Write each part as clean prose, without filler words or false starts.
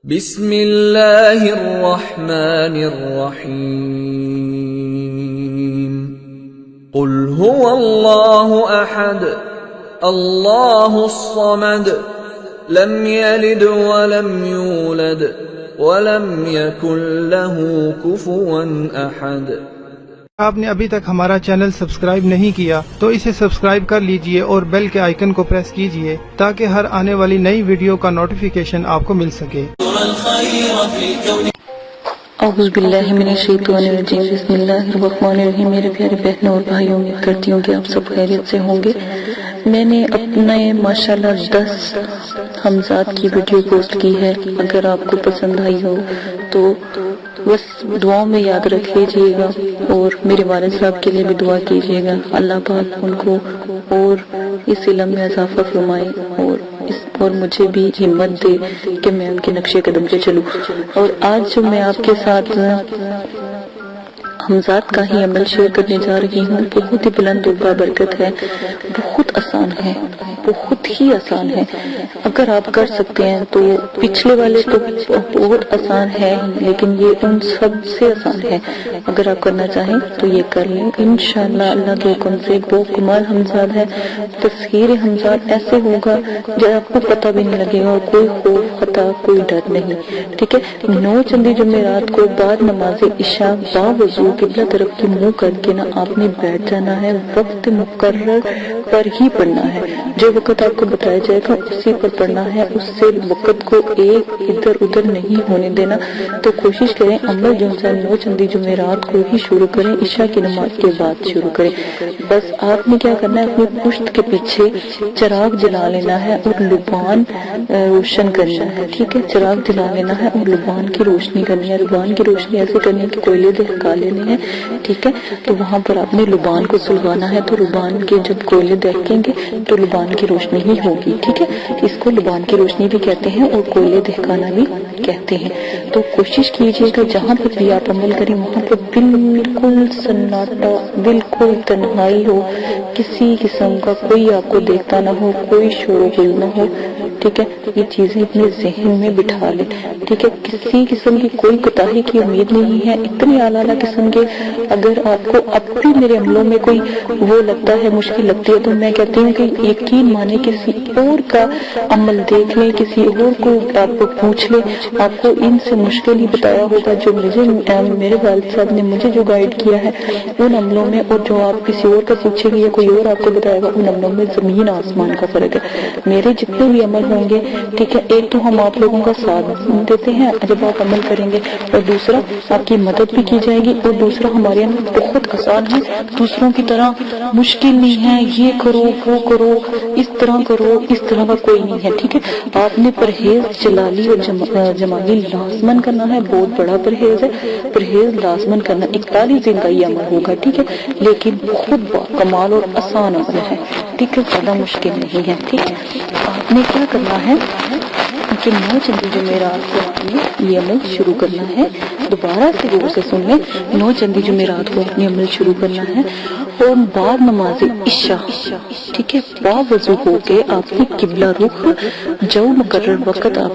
بسم اللہ الرحمن الرحیم قل هو اللہ احد اللہ الصمد لم یلد ولم یولد ولم یکن له کفوا احد۔ آپ نے ابھی تک ہمارا چینل سبسکرائب نہیں کیا تو اسے سبسکرائب کر لیجئے اور بیل کے آئیکن کو پریس کیجئے تاکہ ہر آنے والی نئی ویڈیو کا نوٹیفیکیشن آپ کو مل سکے۔ اعوذ باللہ من الشیطان الرجیم، بسم اللہ الرحمن الرحیم۔ میرے پیارے بہنوں اور بھائیوں، امید کرتی ہوں کہ آپ سب خیریت سے ہوں گے۔ میں نے اپنے ماشاءاللہ 10 حمزات کی ویڈیو پوسٹ کی ہے، اگر آپ کو پسند آئی ہو تو بس دعاؤں میں یاد رکھ لیجئے گا اور میرے والد صاحب کے لیے بھی دعا کیجئے گا، اللہ پاک ان کو اور اس علم میں اضافہ فرمائے اور مجھے بھی ہمت دے کہ میں ان کے نقشے قدم پہ چلوں۔ اور آج جو میں آپ کے ساتھ حمزات کا ہی عمل شیئر کرنے جا رہی ہوں، بہت ہی بلند و بابرکت ہے، بہت آسان ہے، بہت ہی آسان ہے۔ اگر آپ کر سکتے ہیں تو پچھلے والے تو بہت آسان ہے، لیکن یہ ان سب سے آسان ہے۔ اگر آپ کرنا چاہیں تو یہ کر لیں، انشاءاللہ اللہ کے حکم سے۔ بہت کمال حمزات ہے، تصویر حمزات ایسے ہوگا جو آپ کو پتہ بھی نہیں لگے گا، اور کوئی خوف خطا کوئی ڈر نہیں، ٹھیک ہے۔ 9 چندی جمعرات کو بعد نماز عشاء باوضو قبلہ طرف کی منہ کر کے نا آپ نے بیٹھ جانا ہے، وقت مقرر پر ہی پڑھنا ہے۔ جو وقت آپ کو بتایا جائے گا اسی پر پڑھنا ہے، اس سے وقت کو ایک ادھر ادھر نہیں ہونے دینا۔ تو کوشش کریں عمل جو 9 چندی جمعرات کو ہی شروع کریں، عشاء کی نماز کے بعد شروع کریں۔ بس آپ نے کیا کرنا ہے، اپنی پشت کے پیچھے چراغ جلا لینا ہے اور لبان روشن کرنا ہے، ٹھیک ہے۔ چراغ جلا لینا ہے اور لبان کی روشنی کرنی ہے۔ لبان کی روشنی ایسے کرنی ہے کہ کوئلے دہکا لینے ہیں، ٹھیک ہے۔ تو وہاں پر آپ نے لبان کو سلگانا ہے، تو لبان کے جب کوئلے دہکیں گے تو لبان کی روشنی ہی ہوگی، ٹھیک ہے۔ اس کو لبان کی روشنی بھی کہتے ہیں اور کوئلے دہکانا بھی کہتے ہیں۔ تو کوشش کیجئے گا جہاں پر بھی آپ عمل کریں وہاں پر بالکل سناٹا، بالکل تنہائی ہو، کسی قسم کا کوئی آپ کو دیکھتا نہ ہو، کوئی شور و غل نہ ہو، ٹھیک ہے۔ یہ چیزیں اپنے ذہن میں بٹھا لیں، ٹھیک ہے۔ کسی قسم کی کوئی کوتاہی کی امید نہیں ہے، اتنے اعلیٰ قسم کے اگر آپ کو اب بھی میرے عملوں میں کوئی وہ لگتا ہے، مشکل لگتی ہے، تو میں کہتی ہوں کہ یقین مانے کسی اور کا عمل دیکھ لیں، کسی اور کو آپ کو پوچھ لیں، آپ کو ان سے مشکل ہی بتایا ہوگا۔ جو مجھے میرے والد صاحب نے مجھے جو گائیڈ کیا ہے ان عملوں میں، اور جو آپ کسی اور کا پوچھیں گے یا کوئی اور آپ کو بتائے گا، ان عملوں میں زمین آسمان کا فرق ہے۔ میرے جتنے بھی عمل ہوں گے، ٹھیک ہے، ایک تو ہم آپ لوگوں کا ساتھ دیتے ہیں جب آپ عمل کریں گے، اور دوسرا آپ کی مدد بھی کی جائے گی، اور دوسرا ہمارے اندر بہت آسان ہے، دوسروں کی طرح مشکل نہیں ہے، یہ کرو وہ کرو اس طرح کرو، اس طرح کا کوئی نہیں ہے، ٹھیک ہے۔ آپ نے پرہیز جلالی اور جمالی لازمن کرنا ہے، بہت بڑا پرہیز ہے، پرہیز لازمن کرنا۔ 41 دن کا یہ عمل ہوگا، ٹھیک ہے، لیکن بہت کمال اور آسان عمل ہے، ٹھیک ہے، زیادہ مشکل نہیں ہے، ٹھیک ہے۔ آپ نے کیا کرنا ہے کہ 9 چندی جمعرات کو آپ نے یہ عمل شروع کرنا ہے۔ دوبارہ سے غور سے سن لیں، 9 چندی جمعرات کو اپنے عمل شروع کرنا ہے، اور بعد نماز عشاء، ٹھیک ہے، باوضو ہو کے آپ نے قبلہ رخ، جو مقرر وقت آپ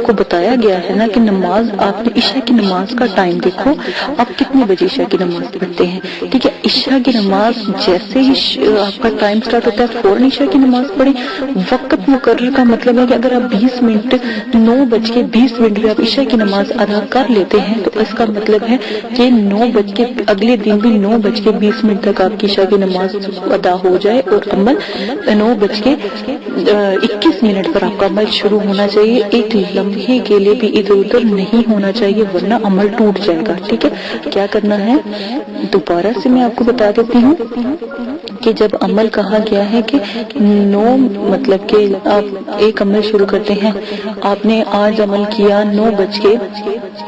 کو بتایا گیا ہے نا کہ نماز آپ نے عشاء کی نماز کا ٹائم دیکھو، آپ کتنے بجے عشاء کی نماز پڑھتے ہیں، ٹھیک ہے۔ عشاء کی نماز جیسے ہی آپ کا ٹائم سٹارٹ ہوتا ہے فوراً عشاء کی نماز پڑھیں۔ وقت مقرر کا مطلب ہے کہ اگر آپ 20 منٹ 9:20 پہ آپ عشاء کی نماز ادا کر لیتے ہیں تو اس کا مطلب ہے کہ اگلے دن بھی 9:20 تک آپ کی عشاء کی نماز ادا ہو جائے، اور عمل 9:21 پر آپ کا عمل شروع ہونا چاہیے۔ ایک لمحے کے لیے بھی ادھر ادھر نہیں ہونا چاہیے، ورنہ عمل ٹوٹ جائے گا، ٹھیک ہے۔ کیا کرنا ہے دوبارہ سے میں آپ کو بتا دیتی ہوں کہ جب عمل کہا گیا ہے کہ 9 مطلب کہ آپ ایک عمل شروع کرتے ہیں، آپ نے آج عمل کیا 9 بج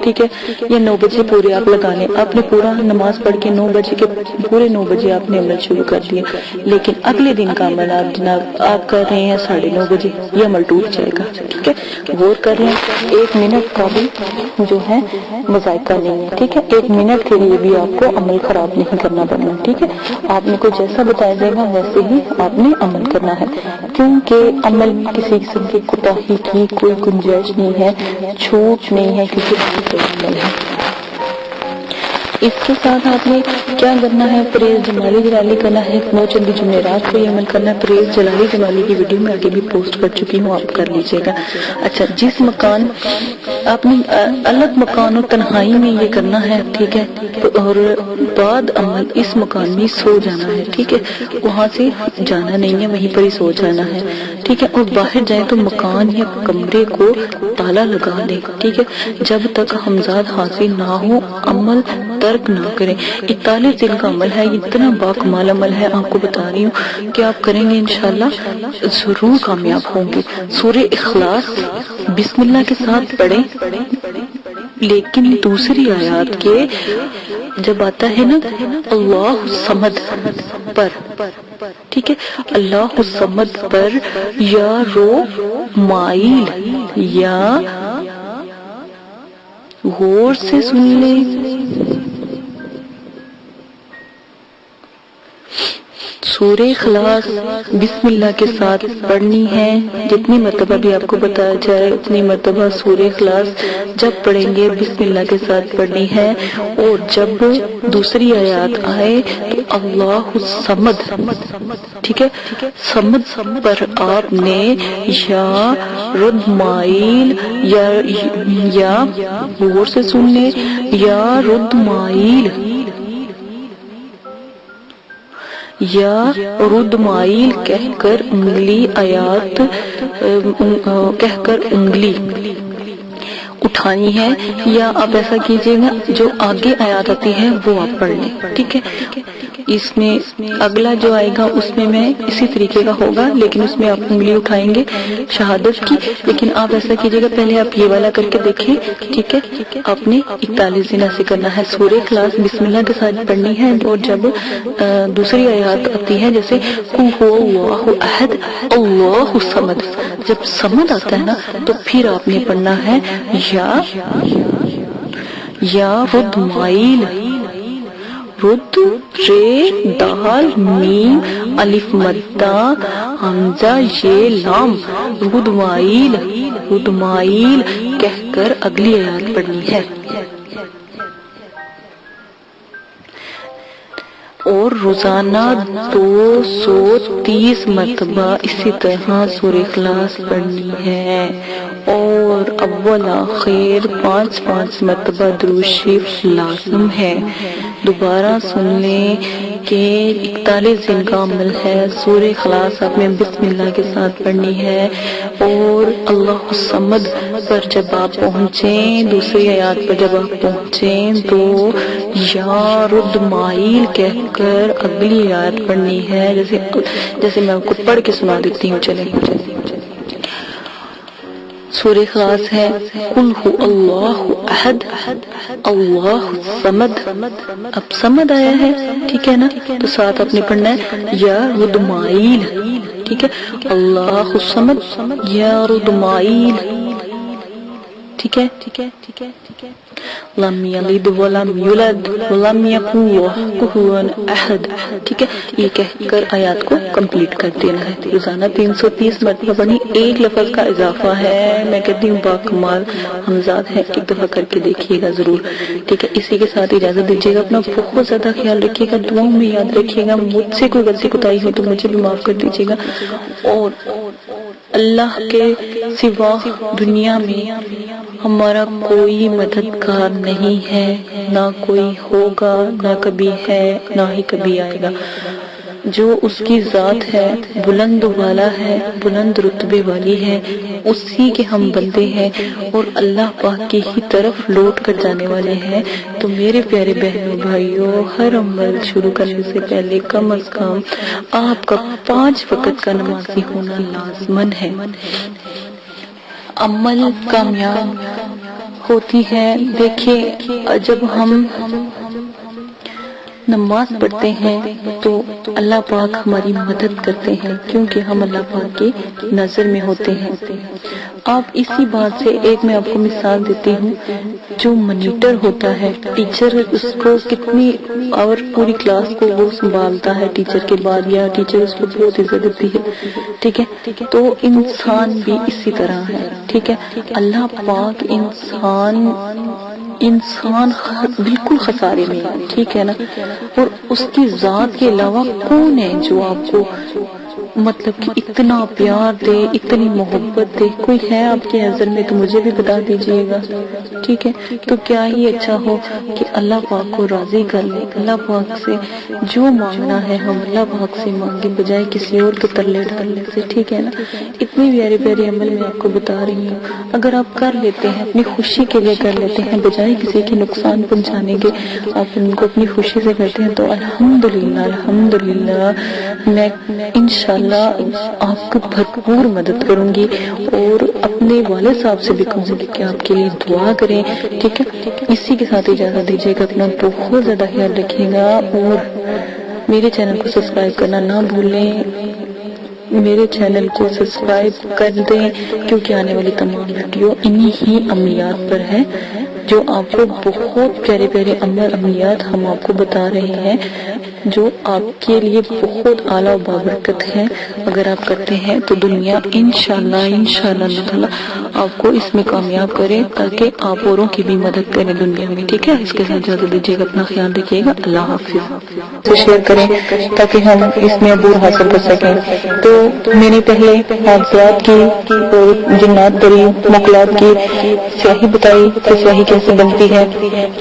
کے ٹھیک ہے، یا 9 بجے پورے آپ لگا لیں، آپ نے پورا نماز پڑھ کے 9 بجے کے پورے 9 بجے آپ نے عمل شروع کر دیا، لیکن اگلے دن کا عمل آپ جناب آپ کر رہے ہیں 9:30 بجے، یہ عمل ٹوٹ جائے گا، ٹھیک ہے، غور کر لیں، 1 منٹ کا بھی جو ہے مذائقہ نہیں ہے، ٹھیک ہے، 1 منٹ کے لیے بھی آپ کو عمل خراب نہیں کرنا پڑنا، ٹھیک ہے، آپ نے کو جیسا بتایا جائے گا ویسے ہی آپ نے عمل کرنا ہے، کیونکہ عمل میں کسی قسم کی کوتاہی کی کوئی گنجائش نہیں ہے، چھوٹ نہیں ہے، کیونکہ عمل ہے۔ اس کے ساتھ آپ نے کیا کرنا ہے، پریز جمالی جلالی کرنا ہے، 9 چندی جمعرات کو یہ عمل کرنا ہے، پریز جلالی جمالی کی ویڈیو میں آگے بھی پوسٹ کر چکی ہوں، آپ کر لیجئے گا۔ اچھا، جس مکان آپ نے الگ مکان و تنہائی میں یہ کرنا ہے، ٹھیک ہے، اور بعد عمل اس مکان میں سو جانا ہے، ٹھیک ہے، وہاں سے جانا نہیں ہے، وہیں پر ہی سو جانا ہے، ٹھیک ہے، اور باہر جائیں تو مکان یا کمرے کو تالا لگا دیں، ٹھیک ہے، جب تک حمزات حاصل نہ ہو عمل ترک نہ کریں۔ 41 دن کا عمل ہے، یہ اتنا باکمال عمل ہے، آپ کو بتا رہی ہوں کہ آپ کریں گے انشاءاللہ ضرور کامیاب ہوں گے۔ سورہ اخلاص بسم اللہ کے ساتھ پڑھیں، لیکن دوسری آیات کے جب آتا ہے نا اللہ الصمد پر، ٹھیک ہے، اللہ الصمد پر یا رو مائل، یا غور سے سن لیں، سورہ اخلاص بسم اللہ کے ساتھ پڑھنی ہے، جتنی مرتبہ بھی آپ کو بتایا جائے اتنی مرتبہ سورہ اخلاص جب پڑھیں گے بسم اللہ کے ساتھ پڑھنی ہے، اور جب دوسری آیات آئے تو اللہ الصمد، ٹھیک ہے، صمد پر آپ نے یا رد مائل یا غور سے سن لیں، یا رد مائل یا رد مائل کہہ کر انگلی آیات کہہ کر انگلی اٹھانی ہے، یا آپ ایسا کیجئے گا جو آگے آیات آتی ہے وہ آپ پڑھ لیں، ٹھیک ہے، اس میں اگلا جو آئے گا اس میں اسی طریقے کا ہوگا، لیکن اس میں آپ انگلی اٹھائیں گے شہادت کی، لیکن آپ ایسا کیجئے گا پہلے آپ یہ والا کر کے دیکھیں، ٹھیک ہے، آپ نے 41 دن ایسے کرنا ہے، سورہ اخلاص بسم اللہ کے ساتھ پڑھنی ہے، اور جب دوسری آیات آتی ہے جیسے قل هو اللہ احد اللہ الصمد، جب صمد آتا ہے نا تو پھر آپ نے پڑھنا ہے یا رد مائل، رد رے دال میم الف مدہ حمزہ یہ لام، رد مائل کہہ کر اگلی آیات پڑھنی ہے، اور روزانہ 230 مرتبہ اسی طرح سورہ اخلاص پڑھنی ہے، اور اول آخر 5 مرتبہ درود شریف لازم ہے۔ دوبارہ سن لیں کہ 41 دن کا عمل ہے، سورہ اخلاص آپ میں بسم اللہ کے ساتھ پڑھنی ہے، اور اللہ الصمد پر جب آپ پہنچیں، دوسری آیات پر جب آپ پہنچیں تو یا رد مائل کہہ کر اگلی آیت پڑھنی ہے، جیسے میں آپ کو پڑھ کے سنا دیتی ہوں، چلیں۔ سورہ اخلاص ہے قل هو اللہ احد اللہ الصمد، اب صمد آیا ہے، ٹھیک ہے نا، تو ساتھ آپ نے پڑھنا ہے یا رد مائل، ٹھیک ہے، اللہ الصمد یا رد مائل، ٹھیک ہے، لم یلد ولم یولد ولم یکن لہ کفوا احد، ٹھیک ہے، یہ کہہ کر آیات کو کمپلیٹ کر دینا ہے، روزانہ 330 مرتبہ پڑھنی، ایک لفظ کا اضافہ ہے، میں کہتی ہوں باکمال حمزات ہے، ایک دفعہ کر کے دیکھیے گا ضرور، ٹھیک ہے، اسی کے ساتھ اجازت دیجیے گا، اپنا بہت زیادہ خیال رکھیے گا، دعاؤں میں یاد رکھیے گا، مجھ سے کوئی غلطی کوتاہی ہو تو مجھے بھی معاف کر دیجیے گا، اور اللہ کے سوا دنیا میں ہمارا کوئی مددگار نہیں ہے، نہ کوئی ہوگا، نہ کبھی ہے، نہ ہی کبھی آئے گا، جو اس کی ذات ہے بلند والا ہے، بلند رتبے والی ہے، اسی کے ہم بندے ہیں، اور اللہ پاک کی ہی طرف لوٹ کر جانے والے ہیں، تو میرے پیارے بہنوں بھائیوں، ہر عمل شروع کرنے سے پہلے کم از کم آپ کا 5 وقت کا نمازی ہونا لازمن ہے۔ عمل کامیاب ہوتی ہے. دیکھیے جب ہم نماز پڑھتے ہیں تو اللہ پاک ہماری مدد کرتے ہیں کیونکہ ہم اللہ پاک کی نظر میں ہوتے ہیں. آپ اسی بات سے ایک میں آپ کو مثال دیتی ہوں. جو مانیٹر ہوتا ہے ٹیچر اس کو کتنی اور پوری کلاس کو وہ سنبھالتا ہے ٹیچر کے بعد، یا ٹیچر اس کو بہت عزت دیتی ہے. ٹھیک ہے، تو انسان بھی اسی طرح ہے. ٹھیک ہے، اللہ پاک انسان بالکل خسارے میں ہے. ٹھیک ہے نا، اور اس کی ذات کے علاوہ کون ہے جو آپ کو مطلب کہ اتنا پیار دے، اتنی محبت دے؟ کوئی ہے آپ کے نظر میں تو مجھے بھی بتا دیجئے گا. ٹھیک ہے، تو کیا ہی اچھا ہو کہ اللہ پاک کو راضی کر لیں. اللہ پاک سے جو مانگنا ہے ہم اللہ پاک سے مانگیں بجائے کسی اور کے ترلے ڈالنے سے. ٹھیک ہے نا، اتنی پیارے پیارے عمل میں آپ کو بتا رہی ہوں. اگر آپ کر لیتے ہیں اپنی خوشی کے لیے کر لیتے ہیں بجائے کسی کے نقصان پہنچانے کے، آپ ان کو اپنی خوشی سے کرتے ہیں تو الحمدللہ میں انشاءاللہ آپ کو بھرپور مدد کروں گی، اور اپنے والد صاحب سے بھی کہوں گی کہ آپ کے لیے دعا کریں. ٹھیک ہے، اسی کے ساتھ اجازت دیجیے گا. اپنا بہت زیادہ خیال رکھیے گا اور میرے چینل کو سبسکرائب کرنا نہ بھولیں. میرے چینل کو سبسکرائب کر دیں کیونکہ آنے والی تمام ویڈیو انہی ہی عملیات پر ہے، جو آپ کو بہت پیارے پیارے عملیات ہم آپ کو بتا رہے ہیں جو آپ کے لیے بہت اعلیٰ و بابرکت ہے. اگر آپ کرتے ہیں تو دنیا انشاءاللہ اللہ تعالیٰ آپ کو اس میں کامیاب کرے تاکہ آپ اوروں کی بھی مدد کریں دنیا میں. ٹھیک ہے، اس کے ساتھ اجازت دیجیے گا. اپنا خیال رکھیے گا. اللہ حافظ. شیئر کریں تاکہ ہم اس میں عبور حاصل کر سکیں. تو میں نے پہلے حادثات کی اور جنات پری مخلوقات کی سیاہی بتائی کہ سیاہی کیسے بنتی ہے،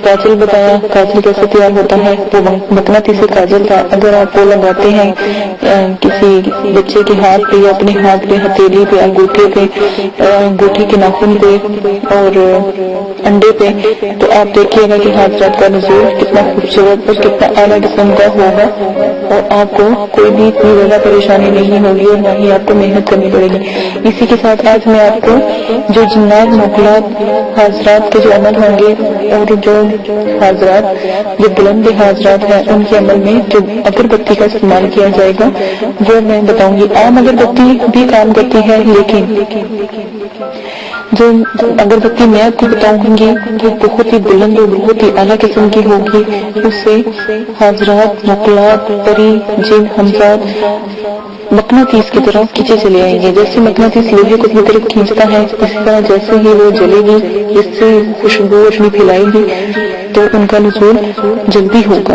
کاجل بتایا کاجل کیسے تیار ہوتا ہے. وہ مقناطیسی کاجل تھا. اگر آپ وہ لگاتے ہیں کسی بچے کے ہاتھ پہ یا اپنے ہاتھ پہ، ہتھیلی پہ، انگوٹھے پہ، انگوٹھی کے ناخن پہ اور انڈے پہ، تو آپ دیکھیے گا کہ حادثات کا نزول کتنا خوبصورت اور کتنا اعلیٰ قسم کا ہوگا، اور آپ کو کوئی بھی اتنی زیادہ پریشانی نہیں ہوگی اور نہ ہی آپ کو محنت کرنی پڑے گی. اسی کے ساتھ آج میں آپ کو جو جنات مخلوقات حاضرات کے جو عمل ہوں گے اور جو حاضرات جو بلند حاضرات ہیں ان کے عمل میں جو اگربتی کا استعمال کیا جائے گا وہ میں بتاؤں گی. عام اگربتی بھی کام کرتی ہے لیکن جو اگربتی میں آپ کو بتاؤں گی وہ بہت ہی بلند اور بہت ہی اعلیٰ قسم کی ہوگی. اس سے حاضرات مخلوقات پری جن ہمزاد مقناطیس کی طرف کھینچے چلے آئیں گے. جیسے مقناطیس لوہے کو اپنی طرف کھینچتا ہے اس طرح جیسے ہی وہ جلے گی اس سے خوشبو روشنی پھیلائے گی تو ان کا نزول جلدی ہوگا.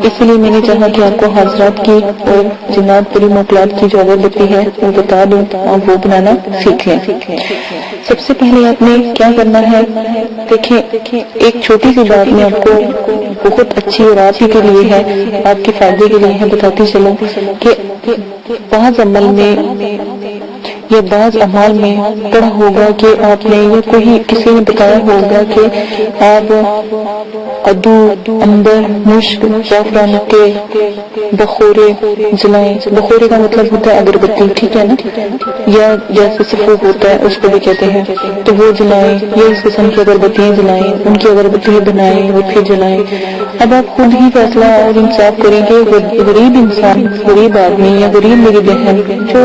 اس لیے میں نے چاہا کہ آپ کو حاضرات کی اور جنات پری مخلوقات کی جو اگربتی ہے وہ بتا دوں، آپ وہ بنانا سیکھ لیں. سب سے پہلے آپ نے کیا کرنا ہے، دیکھیں ایک چھوٹی سی بات میں آپ کو بہت اچھی اور آپ ہی کے لیے ہے، آپ کے فائدے کے لیے ہے، بتاتی چلوں کہ بعض عمل میں یا بعض اعمال میں پڑھا ہوگا کہ آپ نے یا کوئی کسی نے بتایا ہوگا کہ آپ ادو، عنبر، مشک، زعفران کے بخورے جلائیں. بخورے کا مطلب ہوتا ہے اگربتی. ٹھیک ہے نا، یا جیسے سفوف ہوتا ہے اس کو بھی کہتے ہیں، تو وہ جلائیں یا اس قسم کی اگربتیاں جلائیں، ان کی اگربتیاں بنائیں اور پھر جلائیں. اب آپ خود ہی فیصلہ اور انصاف کریں کہ غریب انسان، غریب آدمی یا غریب میری بہن جو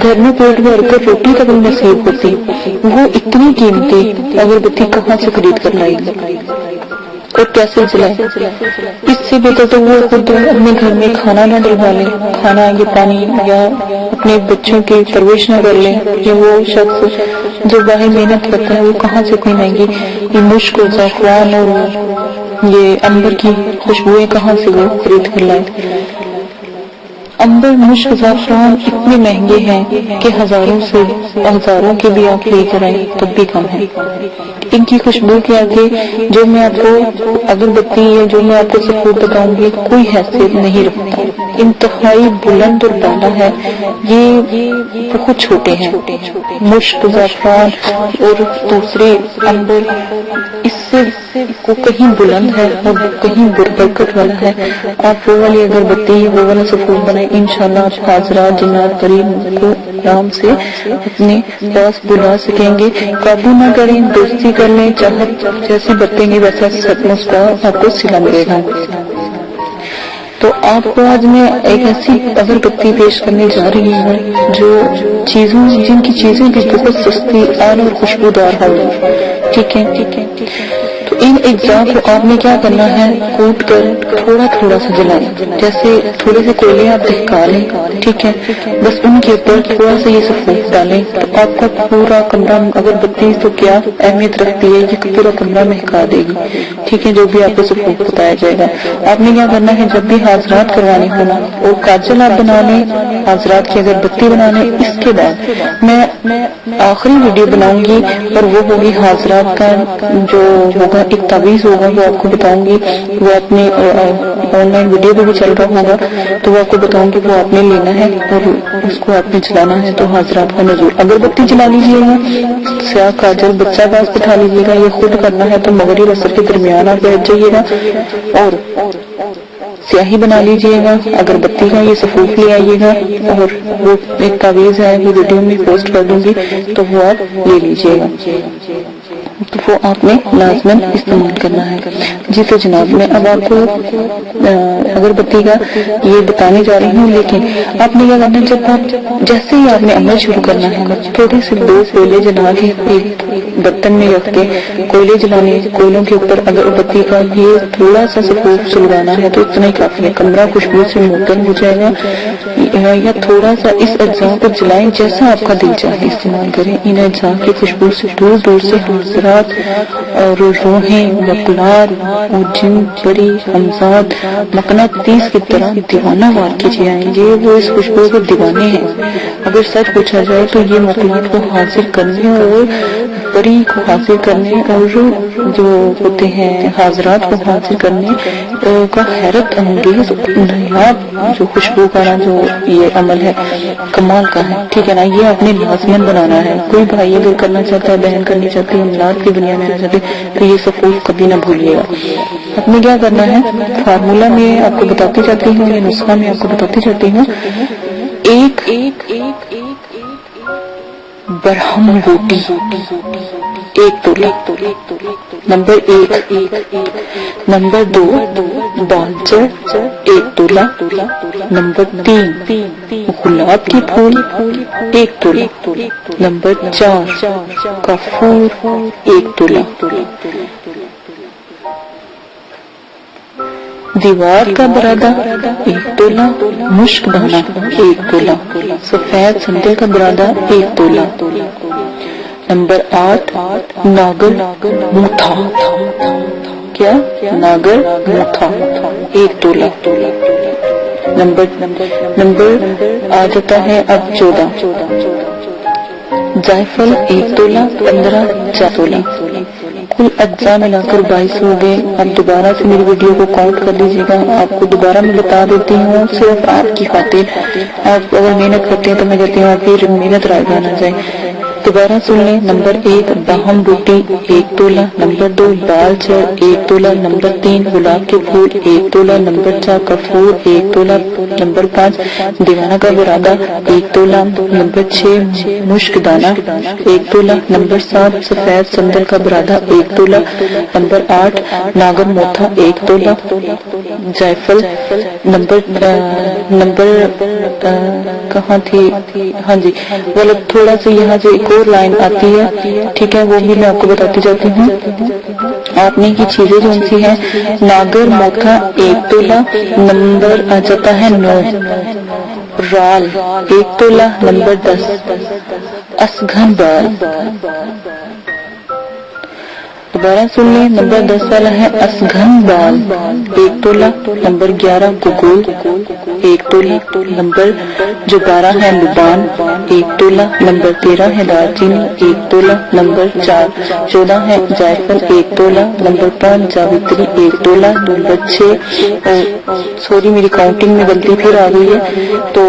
گھر میں پیٹ بھر کر روٹی تک نصیب ہوتی، وہ اتنی قیمتی اگربتی کہاں سے خرید کر لائے گی اور کیسے جلائے؟ اس سے بہتر تو وہ خود اپنے گھر میں کھانا نہ ڈلوا لیں، کھانا یا پانی یا اپنے بچوں کی پرورش نہ کر لیں. یا وہ شخص جو باہر محنت کرتا ہے وہ کہاں سے اتنی مہنگی یہ مشک و زعفران اور یہ عنبر کی خوشبوئیں کہاں سے وہ خرید کر لائے؟ عنبر، مشک، زعفران اتنے مہنگے ہیں کہ ہزاروں کے بھی آپ لے کر آئیں تب بھی کم ہے. ان کی خوشبو کے آگے جو میں آپ کو اگربتی یا جو میں آپ کو سفود بتاؤں گی کوئی حیثیت نہیں رکھتا. انتہائی بلند اور بالا ہے، یہ بہت چھوٹے ہیں. مشک، زعفران اور دوسرے عنبر اس سے وہ کہیں بلند ہے اور کہیں برکت والا ہے. آپ وہ والی اگربتی وہ والا سفود بنائیں، انشاءاللہ آپ حاضرات جنات قریب کو آرام سے اپنے پاس بلا سکیں گے. قابو نہ کریں، دوستی کر لیں، چاہت جیسے برتیں گے ویسا مسکا آپ کو سلا ملے گا. تو آپ کو آج میں ایک ایسی اگربتی پیش کرنے جا رہی ہوں جو چیزوں جن کی چیزیں بھی بہت سستی اور خوشبودار ہوں. ٹھیک ہے. تو ان اجزاء کو آپ نے کیا کرنا ہے، کوٹ کر تھوڑا تھوڑا سا جلائیں. جیسے تھوڑے سے کوئلے آپ دہکا لیں، ٹھیک ہے، بس ان کے اوپر تھوڑا سا یہ سفوف ڈالیں تو آپ کا پورا کمرہ، اگربتی تو کیا اہمیت رکھتی ہے، یہ پورا کمرہ مہکا دے گی. ٹھیک ہے، جو بھی آپ کو سفوف بتایا جائے گا. آپ نے کیا کرنا ہے، جب بھی حاضرات کروانی ہونا اور کاجل آپ بنا لیں، حاضرات کی اگربتی بنا لیں. اس کے بعد میں آخری ویڈیو بناؤں گی اور وہ ہوگی حاضرات کا جو ہوگا ایک تعویذ ہوگا، وہ آپ کو بتاؤں گی. وہ اپنے آن لائن ویڈیو پہ بھی چل رہا ہوگا تو وہ آپ کو بتاؤں گی، وہ آپ نے لینا ہے اور اس کو آپ نے چلانا ہے. تو حاضرات کا نزول اگربتی جلا لیجیے گا، سیاہ کاجل بچہ پاس بٹھا لیجیے گا. یہ خود کرنا ہے تو مغرب عصر کے درمیان آپ بیٹھ جائیے گا اور سیاہی بنا لیجیے گا. اگربتی کا یہ سفوف لے آئیے گا اور وہ ایک تعویذ ہے، وہ ویڈیو میں پوسٹ کر دوں گی تو وہ آپ لے لیجیے گا. تو وہ آپ نے لازماً استعمال کرنا ہے. جی تو جناب میں اب آپ کو اگربتی کا یہ بتانے جا رہی ہوں، لیکن آپ نے کیا کرنا ہے، جب آپ جیسے ہی آپ نے عمل شروع کرنا ہے، تھوڑے سے 2 کوئلے جلا کے ایک برتن میں رکھ کے کوئلے جلانے، کوئلوں کے اوپر اگربتی کا یہ تھوڑا سا سفوف سلگانا ہے تو اتنا ہی کافی ہے. کمرہ خوشبو سے معطر ہو جائے گا. یا تھوڑا سا اس اجزاء کو جلائیں، جیسا آپ کا دل چاہے استعمال کریں. ان اجزاء کی خوشبو سے دور دور سے حاضرات اور روحیں، مقلات اور جن پری ہمزاد مقناطیس کی طرح دیوانہ وار کیجیے آئیں گے. وہ اس خوشبو کے دیوانے ہیں. اگر سچ پوچھا جائے تو یہ مقلات کو حاصل کرنے اور پری کو حاصل کرنے اور جو ہوتے ہیں حاضرات کو حاصل کرنے کا حیرت انگیز نایاب جو خوشبو کا جو یہ عمل ہے کمال کا ہے. ٹھیک ہے نا، یہ آپ نے لازماً بنانا ہے. کوئی بھائی اگر کرنا چاہتا ہے، بہن کرنی چاہتی ہے، املاک کی دنیا میں آنا چاہتے تو یہ سفوف کبھی نہ بھولیے گا. آپ نے کیا کرنا ہے، فارمولہ میں آپ کو بتاتی جاتی ہوں یا نسخہ میں آپ کو بتاتی جاتی ہوں. ایک برہم بوٹی 1 تولہ. نمبر 1. نمبر 2 بالچر 1 تولہ. نمبر 3 گلاب کے پھول 1 تولہ. نمبر 4 کافور 1 تولہ. دیوار کا برادہ 1 تولہ. مشک دانہ 1 تولہ. سفید سندل کا برادہ 1 تولہ. نمبر 8 ناگر موتھا. کیا؟ ناگر موتھا 1 تولہ. نمبر آ جاتا ہے اب 14. جائفل 1 تولہ. 15 4 تولہ. کل اجزاء ملا کر 22 ہو گئے. اب دوبارہ سے میری ویڈیو کو کاؤنٹ کر لیجیے گا. آپ کو دوبارہ میں بتا دیتی ہوں صرف آپ کی خاطر. آپ اگر محنت کرتے ہیں تو میں کہتی ہوں آپ کی محنت رائگاں نہ جائے. دوبارہ سن لیں. نمبر 1 باہم بوٹی 1 تولہ. نمبر 2 بال چر 1 تولہ. نمبر 3 گلاب کے پھول 1 تولہ. نمبر 4 کفور 1 تولہ. نمبر 5 دیوانہ کا برادہ 1 تولہ. نمبر 6 مشک دانہ 1 تولہ. نمبر 7 سفید سندل کا برادہ 1 تولہ. نمبر 8 ناگر موتھا 1 تولہ. جائفل نمبر کہاں تھی؟ ہاں جی غلط، تھوڑا سا یہاں سے ایک اور لائن آتی ہے. ٹھیک ہے، وہ بھی میں آپ کو بتاتی جاتی ہوں. آپ نے کی چیزیں جو سی ہیں، ناگر موتھا 1 تولہ. نمبر آ جاتا ہے 9. رال 1 تولہ. نمبر 10 اسگھن بال. دوبارہ سن لیں. نمبر 10 والا ہے اسگھن بال 1 تولہ. نمبر 11 گگول 1 تولہ. نمبر جو 12 ہے لبان 1 تولہ. نمبر 13 ہے دار چینی 1 تولہ. نمبر 14 ہے جائفل 1 تولہ. نمبر 5 جاوتری 1 تولہ. نمبر 6 سوری میری کاؤنٹنگ میں غلطی پھر آ گئی ہے، تو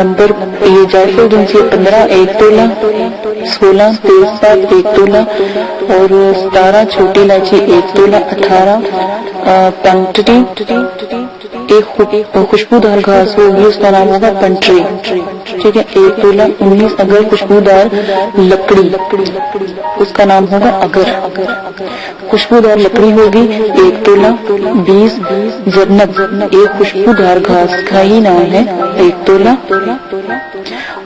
نمبر یہ جائفل جو سی 15 1 تولہ. 16 تیزپات 1 تولہ. اور 17 چھوٹی الائچی 1 تولہ. 18 پنٹری ایک خوشبودار گھاس ہوگی، اس کا نام ہوگا پنٹری، ٹھیک ہے. 1 تولہ 19 اگر خوشبودار لکڑی، اس کا نام ہوگا اگر. خوشبودار لکڑی ہوگی 1 تولہ. 20 زرنب، ایک خوشبودار گھاس کا ہی نام ہے 1 تولہ.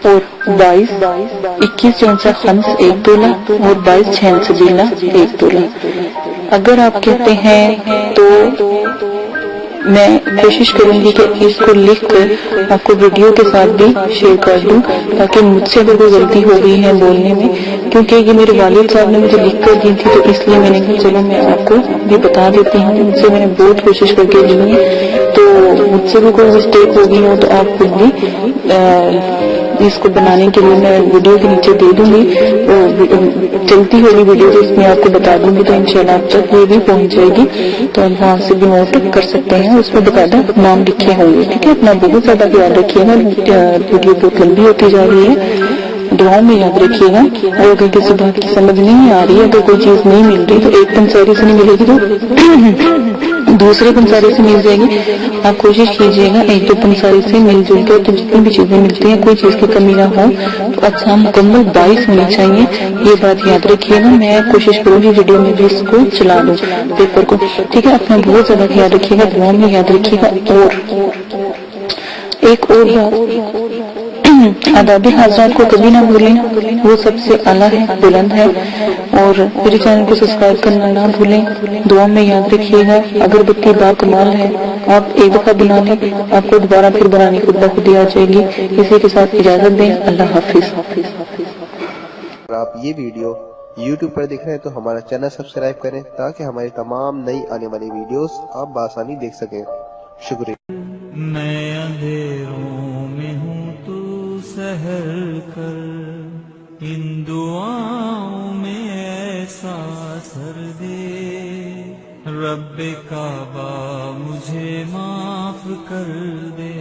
اور 21 چونسا خمس 1 تولہ، اور 22 چھین سبیلہ 1 تولہ. اگر آپ کہتے ہیں تو میں کوشش کروں گی کہ اس کو لکھ کر آپ کو ویڈیو کے ساتھ بھی شیئر کر دوں، تاکہ مجھ سے اگر کوئی غلطی ہو گئی ہے بولنے میں، کیونکہ یہ میرے والد صاحب نے مجھے لکھ کر دی تھی، تو اس لیے میں نے کہا چلو میں آپ کو بھی بتا دیتی ہوں. مجھ سے میں نے بہت کوشش کر کے لی ہے، تو مجھ سے بھی کوئی مسٹیک ہو گئی ہو تو آپ خود بھی اس کو بنانے کے لیے میں ویڈیو کے نیچے دے دوں گی، چلتی ہوگی ویڈیو تو اس میں آپ کو بتا دوں گی، تو انشاءاللہ آپ تک یہ بھی پہنچ جائے گی، تو آپ وہاں سے بھی نوٹ کر سکتے ہیں. اس میں باقاعدہ نام لکھے ہوں گے. ٹھیک ہے، اپنا بہت زیادہ خیال رکھیے گا، ویڈیو بہت لمبی ہوتی جا رہی ہے. دعاؤں میں یاد رکھیے گا، اور اگر کسی بات کی سمجھ نہیں آ رہی ہے، اگر کوئی چیز نہیں مل رہی، تو ایک پنساری سے نہیں ملے گی تو دوسرے پنساری سے مل جائے گی. آپ کوشش کیجیے گا 1-2 پنساری سے مل جل کے، تو جتنی بھی چیزیں ملتی ہیں کوئی چیز کی کمی نہ ہو. تو اچھا مکمل 22 ہونی چاہیے، یہ بات یاد رکھیے گا. میں کوشش کروں گی ویڈیو میں بھی اس کو چلا دوں پیپر کو. ٹھیک ہے، اپنا بہت زیادہ خیال رکھیے گا، دعاؤں میں یاد رکھیے گا. اور ایک اور بات، آداب حضرات کو کبھی نہ بھولیں، وہ سب سے اعلیٰ ہے، بلند ہے. اور میرے چینل کو سبسکرائب کرنا نہ بھولیں. دعا میں یاد رکھیے گا، اگربتی با کمال ہے، آپ ایک دفعہ بنا لیں، آپ کو دوبارہ پھر بنانے کی خود آ جائے گی. اسی کے ساتھ اجازت دیں، اللہ حافظ. اگر آپ یہ ویڈیو YouTube پر دیکھ رہے ہیں تو ہمارا چینل سبسکرائب کریں، تاکہ ہماری تمام نئی آنے والی ویڈیوز آپ بآسانی دیکھ سکیں. شکریہ. میں اندھیروں میں ہوں تو سحر کر، ان دعاؤں میں ایسا اثر دے، رب کعبہ مجھے معاف کر دے.